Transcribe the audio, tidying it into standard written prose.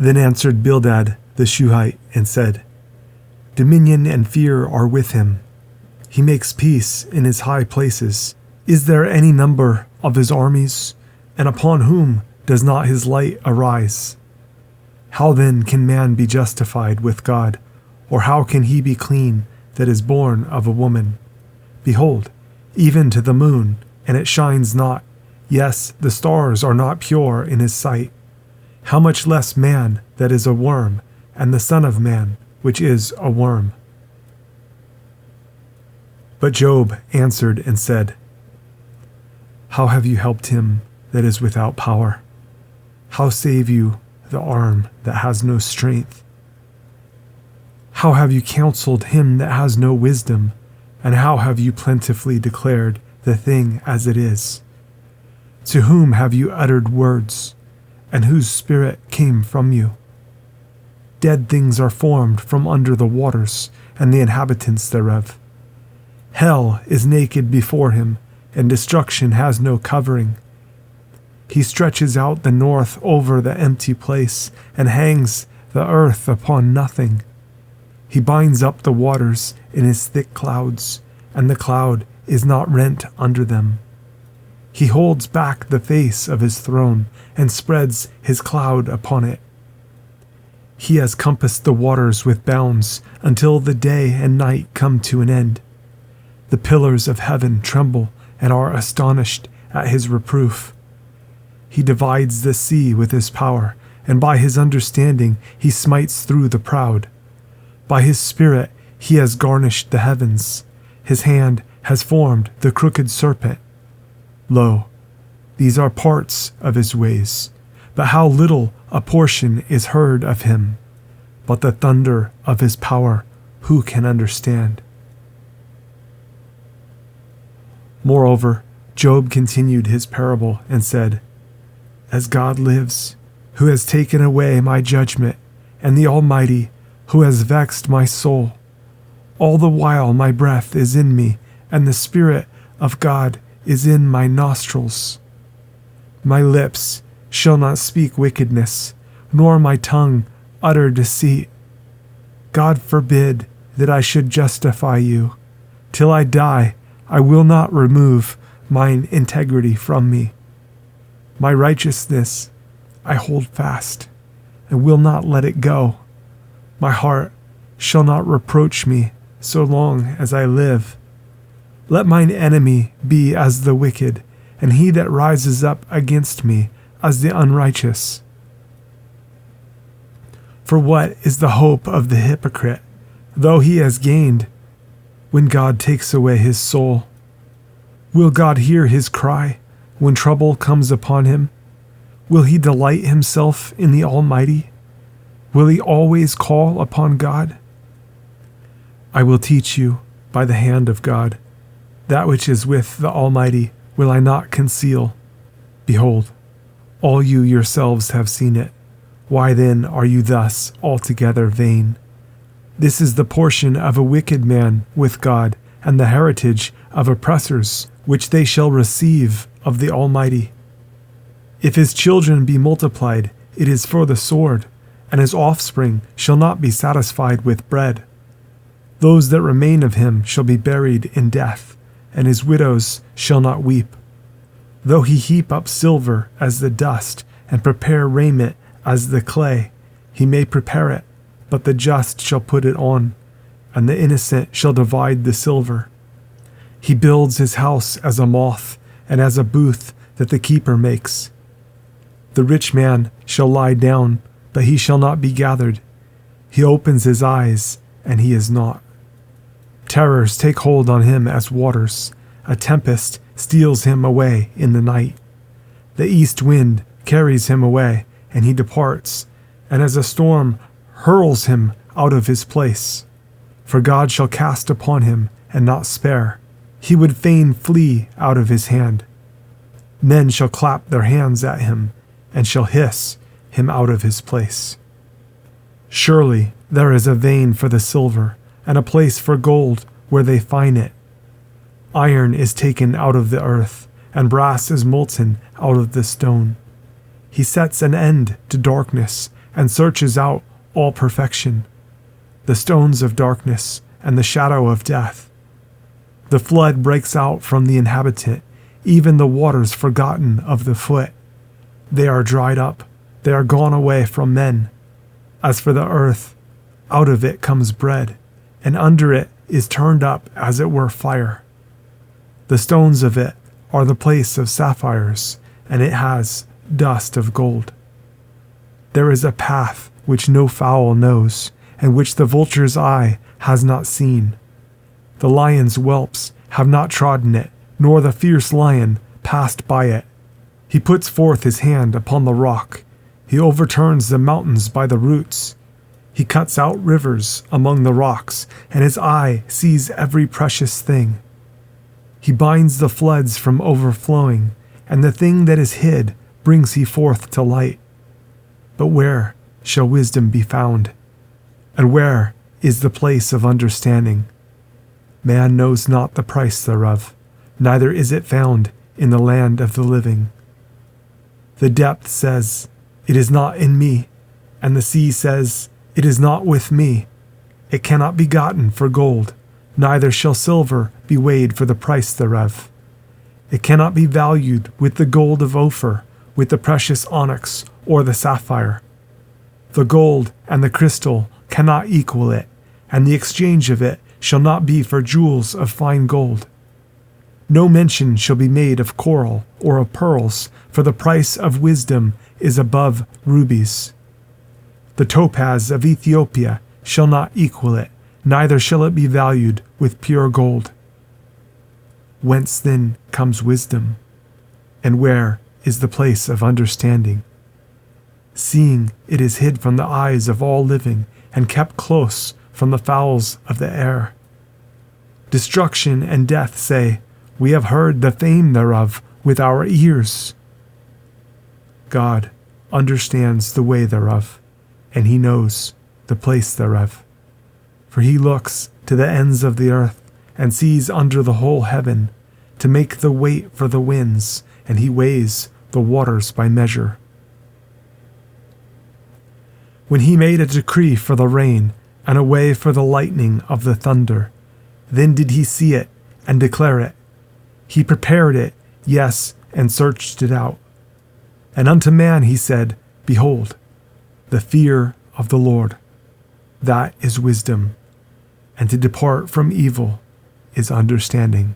Then answered Bildad the Shuhite and said, Dominion and fear are with him. He makes peace in his high places. Is there any number of his armies? And upon whom does not his light arise? How then can man be justified with God? Or how can he be clean that is born of a woman? Behold, even to the moon, and it shines not. Yes, the stars are not pure in his sight. How much less man that is a worm, and the Son of Man, which is a worm? But Job answered and said, How have you helped him that is without power? How save you the arm that has no strength? How have you counseled him that has no wisdom? And how have you plentifully declared the thing as it is? To whom have you uttered words, and whose spirit came from you? Dead things are formed from under the waters, and the inhabitants thereof. Hell is naked before him, and destruction has no covering. He stretches out the north over the empty place, and hangs the earth upon nothing. He binds up the waters in his thick clouds, and the cloud is not rent under them. He holds back the face of his throne, and spreads his cloud upon it. He has compassed the waters with bounds, until the day and night come to an end. The pillars of heaven tremble and are astonished at his reproof. He divides the sea with his power, and by his understanding he smites through the proud. By his spirit he has garnished the heavens. His hand has formed the crooked serpent. Lo, these are parts of his ways, but how little a portion is heard of him. But the thunder of his power, who can understand? Moreover, Job continued his parable and said, As God lives, who has taken away my judgment, and the Almighty, who has vexed my soul, all the while my breath is in me, and the Spirit of God is in my nostrils. My lips shall not speak wickedness, nor my tongue utter deceit. God forbid that I should justify you. Till I die, I will not remove mine integrity from me. My righteousness I hold fast, and will not let it go. My heart shall not reproach me so long as I live. Let mine enemy be as the wicked, and he that rises up against me as the unrighteous. For what is the hope of the hypocrite, though he has gained, when God takes away his soul? Will God hear his cry when trouble comes upon him? Will he delight himself in the Almighty? Will he always call upon God? I will teach you by the hand of God. That which is with the Almighty will I not conceal. Behold, all you yourselves have seen it. Why then are you thus altogether vain? This is the portion of a wicked man with God, and the heritage of oppressors, which they shall receive of the Almighty. If his children be multiplied, it is for the sword, and his offspring shall not be satisfied with bread. Those that remain of him shall be buried in death, and his widows shall not weep. Though he heap up silver as the dust, and prepare raiment as the clay, he may prepare it, but the just shall put it on, and the innocent shall divide the silver. He builds his house as a moth, and as a booth that the keeper makes. The rich man shall lie down, but he shall not be gathered. He opens his eyes, and he is not. Terrors take hold on him as waters. A tempest steals him away in the night. The east wind carries him away, and he departs, and as a storm hurls him out of his place. For God shall cast upon him, and not spare. He would fain flee out of his hand. Men shall clap their hands at him, and shall hiss him out of his place. Surely there is a vein for the silver, and a place for gold where they find it. Iron is taken out of the earth, and brass is molten out of the stone. He sets an end to darkness, and searches out all perfection, the stones of darkness and the shadow of death. The flood breaks out from the inhabitant, even the waters forgotten of the foot. They are dried up, they are gone away from men. As for the earth, out of it comes bread, and under it is turned up as it were fire. The stones of it are the place of sapphires, and it has dust of gold. There is a path which no fowl knows, and which the vulture's eye has not seen. The lion's whelps have not trodden it, nor the fierce lion passed by it. He puts forth his hand upon the rock. He overturns the mountains by the roots. He cuts out rivers among the rocks, and his eye sees every precious thing. He binds the floods from overflowing, and the thing that is hid brings he forth to light. But where shall wisdom be found? And where is the place of understanding? Man knows not the price thereof, neither is it found in the land of the living. The depth says, "It is not in me," and the sea says, "It is not with me." It cannot be gotten for gold, neither shall silver be weighed for the price thereof. It cannot be valued with the gold of Ophir, with the precious onyx or the sapphire. The gold and the crystal cannot equal it, and the exchange of it shall not be for jewels of fine gold. No mention shall be made of coral or of pearls, for the price of wisdom is above rubies. The topaz of Ethiopia shall not equal it, neither shall it be valued with pure gold. Whence then comes wisdom? And where is the place of understanding? Seeing it is hid from the eyes of all living, and kept close from the fowls of the air. Destruction and death say, "We have heard the fame thereof with our ears." God understands the way thereof, and he knows the place thereof. For he looks to the ends of the earth, and sees under the whole heaven, to make the weight for the winds, and he weighs the waters by measure. When he made a decree for the rain, and a way for the lightning of the thunder, then did he see it, and declare it. He prepared it, yes, and searched it out. And unto man he said, Behold, the fear of the Lord, that is wisdom, and to depart from evil is understanding.